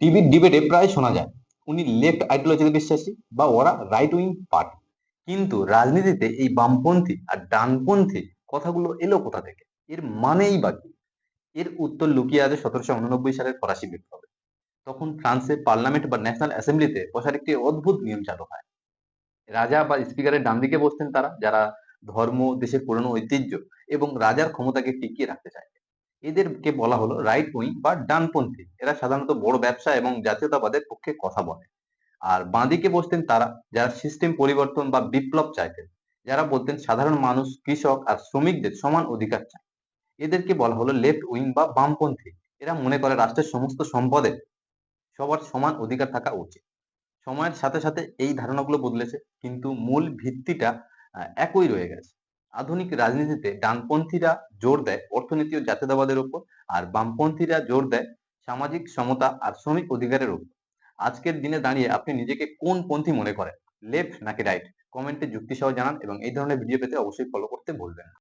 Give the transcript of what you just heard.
টিভির ডিবেটে প্রায় শোনা যায় উনি লেফট আইডিওলজিতে বিশ্বাসী বা ওরা রাইট উইং পার্টি। কিন্তু রাজনীতিতে এই বামপন্থী আর ডানপন্থী কথাগুলো এলো কোথা থেকে? এর মানেই বা কি? এর উত্তর লুকিয়ে আছে 1789 সালের ফরাসি বিপ্লবে। তখন ফ্রান্সে পার্লামেন্ট বা ন্যাশনাল অ্যাসেম্বলিতে বসার একটি অদ্ভুত নিয়ম চালু হয়। রাজা বা স্পিকারের ডান দিকে বসতেন তারা যারা ধর্ম, দেশের পুরনো ঐতিহ্য এবং রাজার ক্ষমতাকে টিকিয়ে রাখতে চায়। এদেরকে বলা হলো রাইট উইং বা ডানপন্থী। এরা সাধারণত বড় ব্যবসা এবং জাতীয়তাবাদের পক্ষে কথা বলে। আর বাঁদিকে বসতেন তারা যারা সিস্টেম পরিবর্তন বা বিপ্লব চাইতেন, যারা বলতেন সাধারণ মানুষ, কৃষক আর শ্রমিকদের সমান অধিকার চায়। এদেরকে বলা হলো লেফট উইং বা বামপন্থী। এরা মনে করে রাষ্ট্রের সমস্ত সম্পদে সবার সমান অধিকার থাকা উচিত। সময়ের সাথে সাথে এই ধারণাগুলো বদলেছে, কিন্তু মূল ভিত্তিটা একই রয়ে গেছে। আধুনিক রাজনীতিতে ডানপন্থীরা জোর দেয় অর্থনীতি ও জাতীয়তাবাদের উপর, আর বামপন্থীরা জোর দেয় সামাজিক সমতা আর শ্রমিক অধিকারের উপর। আজকের দিনে দাঁড়িয়ে আপনি নিজেকে কোন পন্থী মনে করেন, লেফট নাকি রাইট? কমেন্টে যুক্তি সহ জানান এবং এই ধরনের ভিডিও পেতে অবশ্যই ফলো করতে ভুলবেন না।